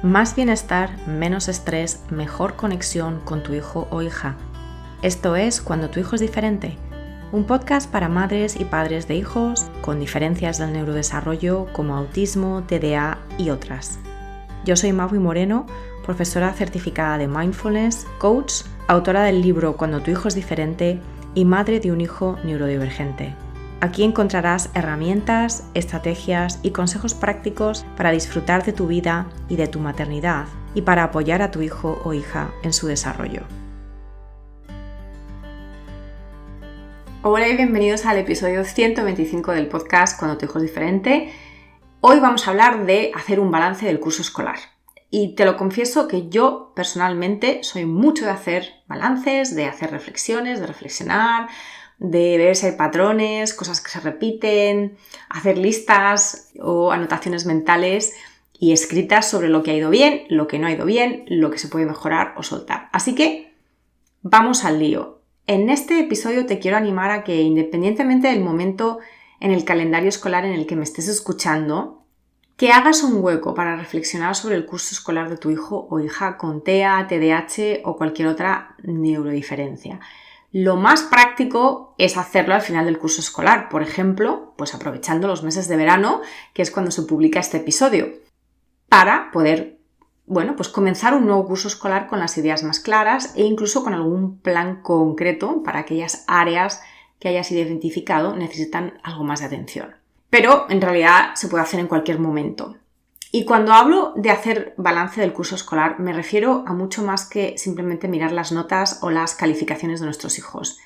Más bienestar, menos estrés, mejor conexión con tu hijo o hija. Esto es Cuando tu hijo es diferente, un podcast para madres y padres de hijos con diferencias del neurodesarrollo como autismo, TDA y otras. Yo soy Maui Moreno, profesora certificada de Mindfulness, coach, autora del libro Cuando tu hijo es diferente y madre de un hijo neurodivergente. Aquí encontrarás herramientas, estrategias y consejos prácticos para disfrutar de tu vida y de tu maternidad y para apoyar a tu hijo o hija en su desarrollo. Hola y bienvenidos al episodio 125 del podcast Cuando tu hijo es diferente. Hoy vamos a hablar de hacer un balance del curso escolar. Y te lo confieso que yo personalmente soy mucho de hacer balances, de hacer reflexiones, de reflexionar, de ver si hay patrones, cosas que se repiten, hacer listas o anotaciones mentales y escritas sobre lo que ha ido bien, lo que no ha ido bien, lo que se puede mejorar o soltar. Así que vamos al lío. En este episodio te quiero animar a que, independientemente del momento en el calendario escolar en el que me estés escuchando, que hagas un hueco para reflexionar sobre el curso escolar de tu hijo o hija con TEA, TDAH o cualquier otra neurodiferencia. Lo más práctico es hacerlo al final del curso escolar, por ejemplo, pues aprovechando los meses de verano, que es cuando se publica este episodio, para poder, pues comenzar un nuevo curso escolar con las ideas más claras e incluso con algún plan concreto para aquellas áreas que hayas identificado necesitan algo más de atención. Pero en realidad se puede hacer en cualquier momento. Y cuando hablo de hacer balance del curso escolar, me refiero a mucho más que simplemente mirar las notas o las calificaciones de nuestros hijos.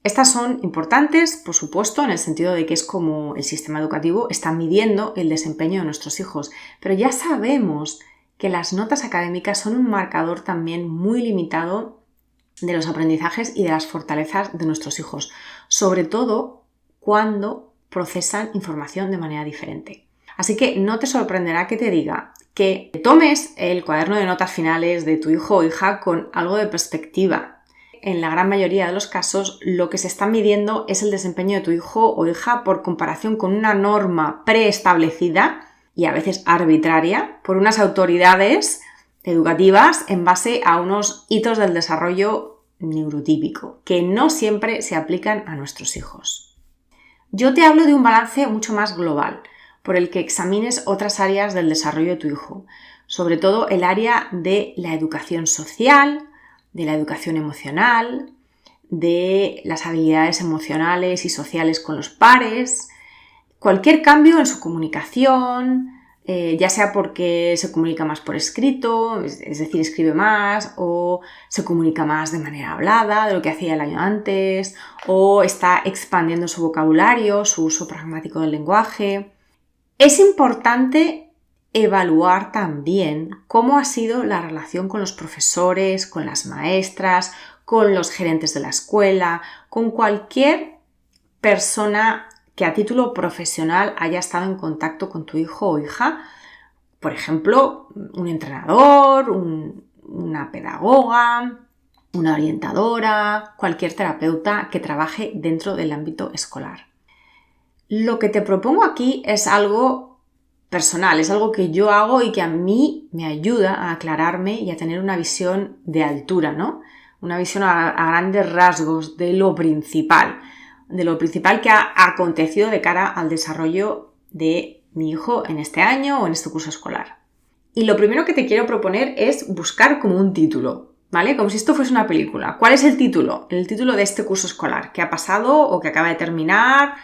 Estas son importantes, por supuesto, en el sentido de que es como el sistema educativo está midiendo el desempeño de nuestros hijos. Pero ya sabemos que las notas académicas son un marcador también muy limitado de los aprendizajes y de las fortalezas de nuestros hijos, sobre todo cuando procesan información de manera diferente. Así que no te sorprenderá que te diga que tomes el cuaderno de notas finales de tu hijo o hija con algo de perspectiva. En la gran mayoría de los casos, lo que se está midiendo es el desempeño de tu hijo o hija por comparación con una norma preestablecida y a veces arbitraria por unas autoridades educativas en base a unos hitos del desarrollo neurotípico que no siempre se aplican a nuestros hijos. Yo te hablo de un balance mucho más global, por el que examines otras áreas del desarrollo de tu hijo, sobre todo el área de la educación social, de la educación emocional, de las habilidades emocionales y sociales con los pares, cualquier cambio en su comunicación, ya sea porque se comunica más por escrito, es decir, escribe más, o se comunica más de manera hablada, de lo que hacía el año antes, o está expandiendo su vocabulario, su uso pragmático del lenguaje. Es importante evaluar también cómo ha sido la relación con los profesores, con las maestras, con los gerentes de la escuela, con cualquier persona que a título profesional haya estado en contacto con tu hijo o hija. Por ejemplo, un entrenador, una pedagoga, una orientadora, cualquier terapeuta que trabaje dentro del ámbito escolar. Lo que te propongo aquí es algo personal, es algo que yo hago y que a mí me ayuda a aclararme y a tener una visión de altura, ¿no? Una visión a grandes rasgos de lo principal que ha acontecido de cara al desarrollo de mi hijo en este año o en este curso escolar. Y lo primero que te quiero proponer es buscar como un título, ¿vale? Como si esto fuese una película. ¿Cuál es el título? El título de este curso escolar. ¿Qué ha pasado o que acaba de terminar?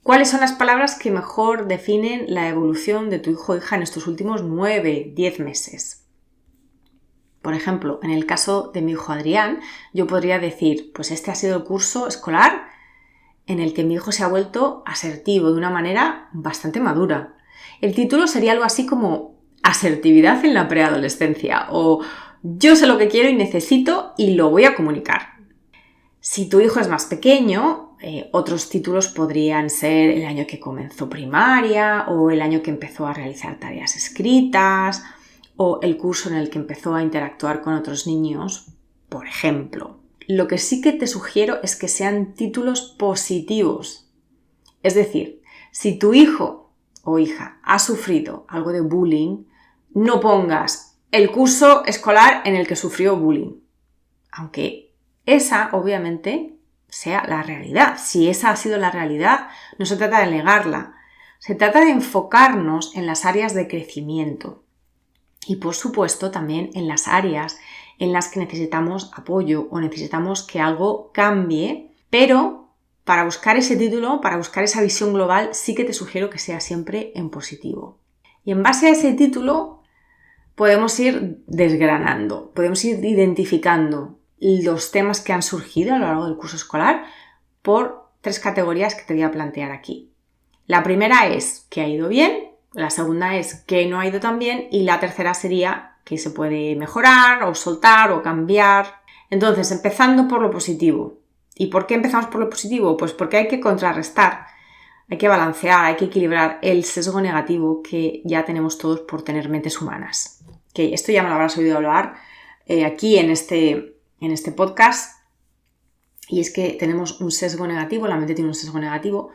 ¿Cuáles son las palabras que mejor definen la evolución de tu hijo o hija en estos últimos 9-10 meses? Por ejemplo, en el caso de mi hijo Adrián, yo podría decir, pues este ha sido el curso escolar en el que mi hijo se ha vuelto asertivo de una manera bastante madura. El título sería algo así como Asertividad en la preadolescencia o Yo sé lo que quiero y necesito y lo voy a comunicar. Si tu hijo es más pequeño, otros títulos podrían ser el año que comenzó primaria o el año que empezó a realizar tareas escritas o el curso en el que empezó a interactuar con otros niños, por ejemplo. Lo que sí que te sugiero es que sean títulos positivos. Es decir, si tu hijo o hija ha sufrido algo de bullying, no pongas el curso escolar en el que sufrió bullying. Aunque esa, obviamente, sea la realidad. Si esa ha sido la realidad, no se trata de negarla. Se trata de enfocarnos en las áreas de crecimiento. Y, por supuesto, también en las áreas en las que necesitamos apoyo o necesitamos que algo cambie, pero para buscar ese título, para buscar esa visión global, sí que te sugiero que sea siempre en positivo. Y en base a ese título podemos ir desgranando, podemos ir identificando los temas que han surgido a lo largo del curso escolar por 3 categorías que te voy a plantear aquí. La primera es qué ha ido bien, la segunda es qué no ha ido tan bien y la tercera sería qué se puede mejorar o soltar o cambiar. Entonces, empezando por lo positivo. ¿Y por qué empezamos por lo positivo? Pues porque hay que contrarrestar, hay que balancear, hay que equilibrar el sesgo negativo que ya tenemos todos por tener mentes humanas. Que esto ya me lo habrás oído hablar aquí en este podcast. Y es que tenemos un sesgo negativo, la mente tiene un sesgo negativo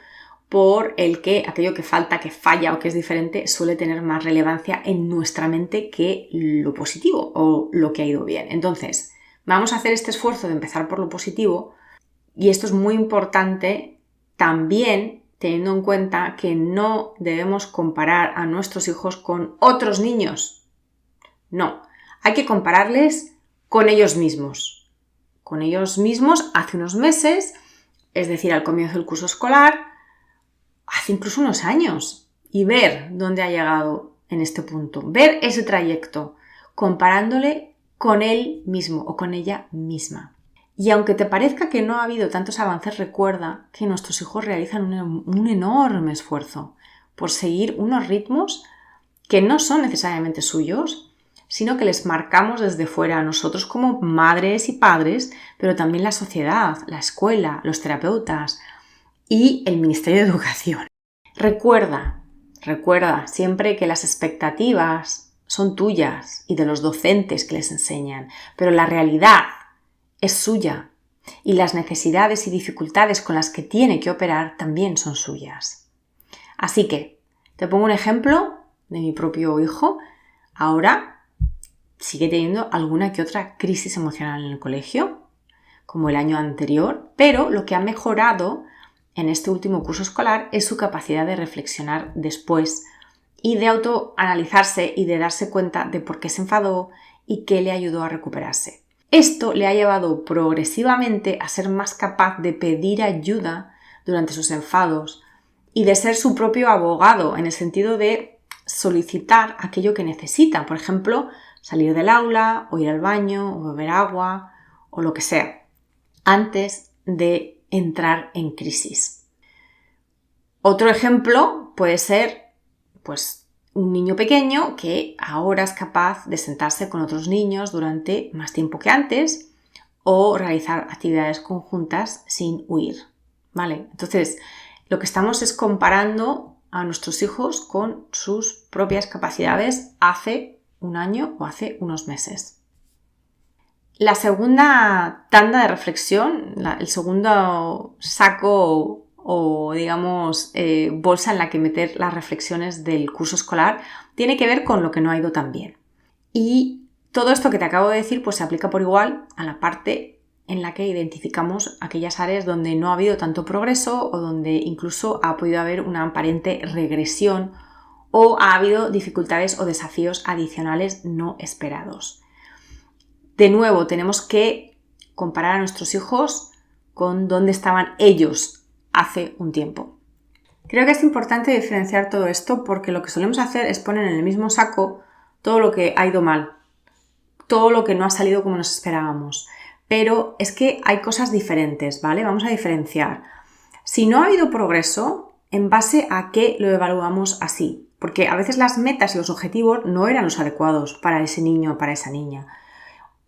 por el que aquello que falta, que falla o que es diferente suele tener más relevancia en nuestra mente que lo positivo o lo que ha ido bien. Entonces, vamos a hacer este esfuerzo de empezar por lo positivo y esto es muy importante también teniendo en cuenta que no debemos comparar a nuestros hijos con otros niños. No, hay que compararles con ellos mismos. Con ellos mismos hace unos meses, es decir, al comienzo del curso escolar, hace incluso unos años, y ver dónde ha llegado en este punto, ver ese trayecto, comparándole con él mismo o con ella misma. Y aunque te parezca que no ha habido tantos avances, recuerda que nuestros hijos realizan un enorme esfuerzo por seguir unos ritmos que no son necesariamente suyos, sino que les marcamos desde fuera nosotros como madres y padres, pero también la sociedad, la escuela, los terapeutas y el Ministerio de Educación. Recuerda siempre que las expectativas son tuyas y de los docentes que les enseñan, pero la realidad es suya y las necesidades y dificultades con las que tiene que operar también son suyas. Así que, te pongo un ejemplo de mi propio hijo. Ahora sigue teniendo alguna que otra crisis emocional en el colegio, como el año anterior, pero lo que ha mejorado en este último curso escolar es su capacidad de reflexionar después y de autoanalizarse y de darse cuenta de por qué se enfadó y qué le ayudó a recuperarse. Esto le ha llevado progresivamente a ser más capaz de pedir ayuda durante sus enfados y de ser su propio abogado en el sentido de solicitar aquello que necesita, por ejemplo, salir del aula o ir al baño o beber agua o lo que sea, antes de entrar en crisis. Otro ejemplo puede ser, un niño pequeño que ahora es capaz de sentarse con otros niños durante más tiempo que antes o realizar actividades conjuntas sin huir, ¿vale? Entonces, lo que estamos es comparando a nuestros hijos con sus propias capacidades hace un año o hace unos meses. La segunda tanda de reflexión, el segundo saco o digamos bolsa en la que meter las reflexiones del curso escolar tiene que ver con lo que no ha ido tan bien. Y todo esto que te acabo de decir pues se aplica por igual a la parte en la que identificamos aquellas áreas donde no ha habido tanto progreso o donde incluso ha podido haber una aparente regresión o ha habido dificultades o desafíos adicionales no esperados. De nuevo, tenemos que comparar a nuestros hijos con dónde estaban ellos hace un tiempo. Creo que es importante diferenciar todo esto porque lo que solemos hacer es poner en el mismo saco todo lo que ha ido mal, todo lo que no ha salido como nos esperábamos. Pero es que hay cosas diferentes, ¿vale? Vamos a diferenciar. Si no ha habido progreso, ¿en base a qué lo evaluamos así? Porque a veces las metas y los objetivos no eran los adecuados para ese niño o para esa niña.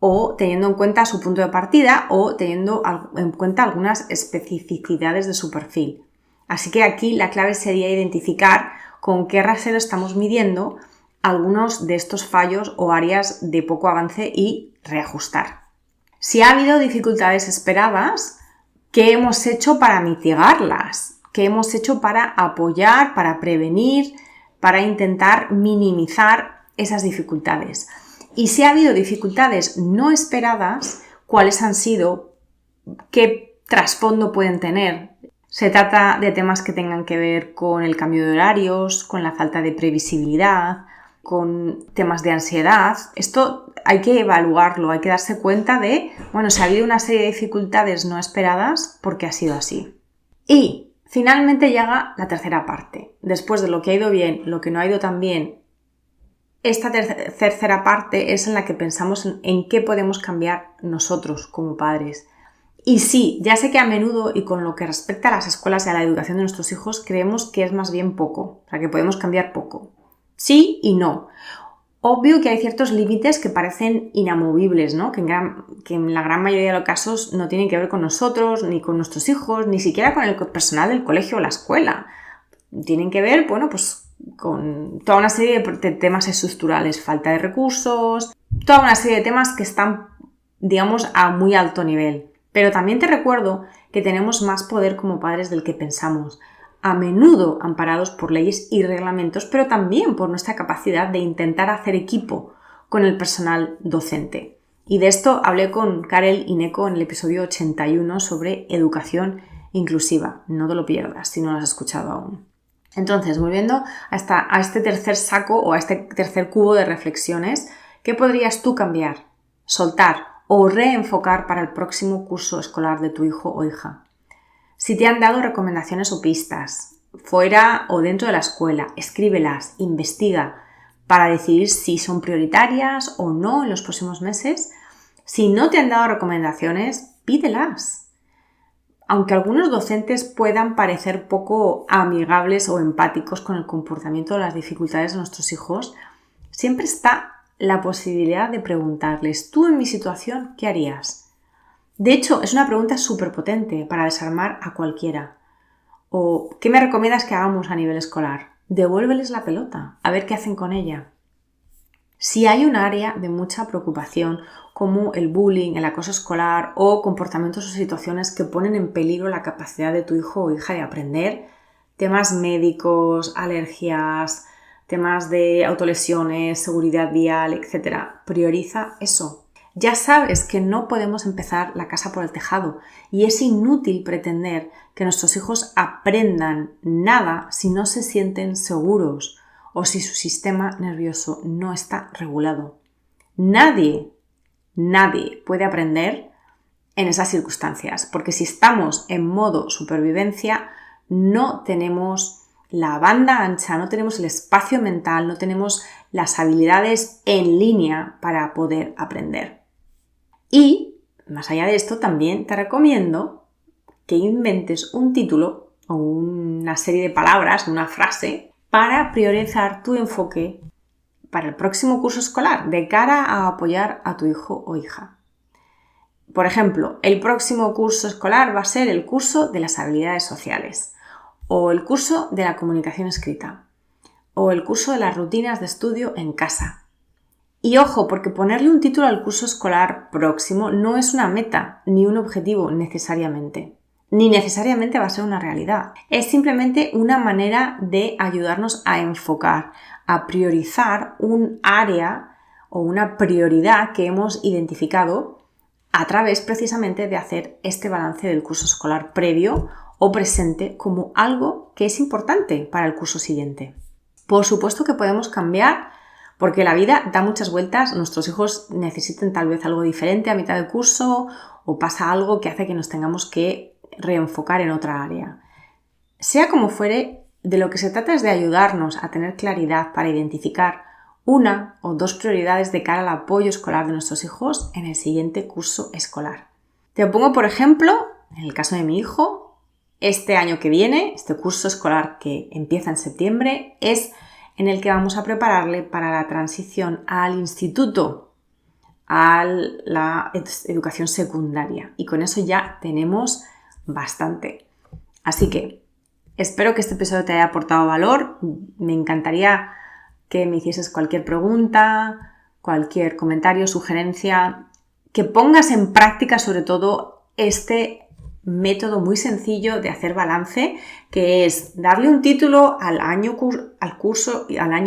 O teniendo en cuenta su punto de partida o teniendo en cuenta algunas especificidades de su perfil. Así que aquí la clave sería identificar con qué rasero estamos midiendo algunos de estos fallos o áreas de poco avance y reajustar. Si ha habido dificultades esperadas, ¿qué hemos hecho para mitigarlas? ¿Qué hemos hecho para apoyar, para prevenir, para intentar minimizar esas dificultades. Y si ha habido dificultades no esperadas, ¿cuáles han sido? ¿Qué trasfondo pueden tener? Se trata de temas que tengan que ver con el cambio de horarios, con la falta de previsibilidad, con temas de ansiedad. Esto hay que evaluarlo, hay que darse cuenta de, si ha habido una serie de dificultades no esperadas, porque ha sido así. Y finalmente llega la tercera parte. Después de lo que ha ido bien, lo que no ha ido tan bien, esta tercera parte es en la que pensamos en qué podemos cambiar nosotros como padres. Y sí, ya sé que a menudo y con lo que respecta a las escuelas y a la educación de nuestros hijos creemos que es más bien poco, o sea, que podemos cambiar poco. Sí y no. Obvio que hay ciertos límites que parecen inamovibles, ¿no? Que en la gran mayoría de los casos no tienen que ver con nosotros, ni con nuestros hijos, ni siquiera con el personal del colegio o la escuela. Tienen que ver, con toda una serie de temas estructurales, falta de recursos, toda una serie de temas que están, a muy alto nivel. Pero también te recuerdo que tenemos más poder como padres del que pensamos, a menudo amparados por leyes y reglamentos, pero también por nuestra capacidad de intentar hacer equipo con el personal docente. Y de esto hablé con Karel y Neko en el episodio 81 sobre educación inclusiva. No te lo pierdas si no lo has escuchado aún. Entonces, volviendo a este tercer saco o a este tercer cubo de reflexiones, ¿qué podrías tú cambiar, soltar o reenfocar para el próximo curso escolar de tu hijo o hija? Si te han dado recomendaciones o pistas, fuera o dentro de la escuela, escríbelas, investiga para decidir si son prioritarias o no en los próximos meses. Si no te han dado recomendaciones, pídelas. Aunque algunos docentes puedan parecer poco amigables o empáticos con el comportamiento o las dificultades de nuestros hijos, siempre está la posibilidad de preguntarles: ¿tú en mi situación qué harías? De hecho, es una pregunta súper potente para desarmar a cualquiera. ¿O qué me recomiendas que hagamos a nivel escolar? Devuélveles la pelota, a ver qué hacen con ella. Si hay un área de mucha preocupación, como el bullying, el acoso escolar o comportamientos o situaciones que ponen en peligro la capacidad de tu hijo o hija de aprender, temas médicos, alergias, temas de autolesiones, seguridad vial, etc., prioriza eso. Ya sabes que no podemos empezar la casa por el tejado y es inútil pretender que nuestros hijos aprendan nada si no se sienten seguros o si su sistema nervioso no está regulado. Nadie puede aprender en esas circunstancias, porque si estamos en modo supervivencia, no tenemos la banda ancha, no tenemos el espacio mental, no tenemos las habilidades en línea para poder aprender. Y, más allá de esto, también te recomiendo que inventes un título o una serie de palabras, una frase, para priorizar tu enfoque para el próximo curso escolar de cara a apoyar a tu hijo o hija. Por ejemplo, el próximo curso escolar va a ser el curso de las habilidades sociales, o el curso de la comunicación escrita, o el curso de las rutinas de estudio en casa. Y ojo, porque ponerle un título al curso escolar próximo no es una meta ni un objetivo necesariamente. Ni necesariamente va a ser una realidad. Es simplemente una manera de ayudarnos a enfocar, a priorizar un área o una prioridad que hemos identificado a través precisamente de hacer este balance del curso escolar previo o presente como algo que es importante para el curso siguiente. Por supuesto que podemos cambiar porque la vida da muchas vueltas, nuestros hijos necesiten tal vez algo diferente a mitad del curso o pasa algo que hace que nos tengamos que reenfocar en otra área. Sea como fuere, de lo que se trata es de ayudarnos a tener claridad para identificar una o dos prioridades de cara al apoyo escolar de nuestros hijos en el siguiente curso escolar. Te pongo, por ejemplo, en el caso de mi hijo, este año que viene, este curso escolar que empieza en septiembre, es en el que vamos a prepararle para la transición al instituto, a la educación secundaria. Y con eso ya tenemos bastante. Así que espero que este episodio te haya aportado valor. Me encantaría que me hicieses cualquier pregunta, cualquier comentario, sugerencia, que pongas en práctica sobre todo este método muy sencillo de hacer balance, que es darle un título al año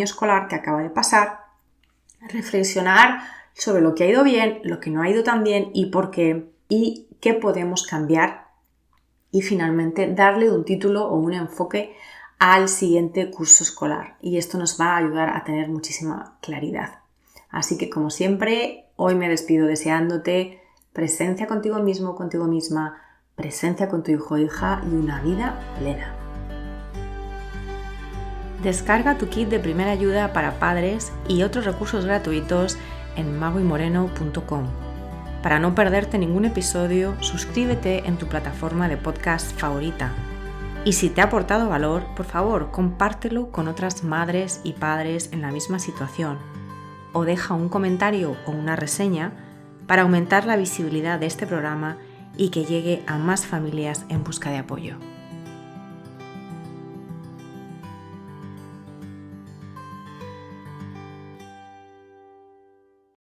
escolar que acaba de pasar reflexionar sobre lo que ha ido bien, lo que no ha ido tan bien y por qué, y qué podemos cambiar, y finalmente darle un título o un enfoque al siguiente curso escolar. Y esto nos va a ayudar a tener muchísima claridad. Así que, como siempre, hoy me despido deseándote presencia contigo mismo, contigo misma, presencia con tu hijo o hija y una vida plena. Descarga tu kit de primera ayuda para padres y otros recursos gratuitos en magoymoreno.com. Para no perderte ningún episodio, suscríbete en tu plataforma de podcast favorita. Y si te ha aportado valor, por favor, compártelo con otras madres y padres en la misma situación. O deja un comentario o una reseña para aumentar la visibilidad de este programa y que llegue a más familias en busca de apoyo.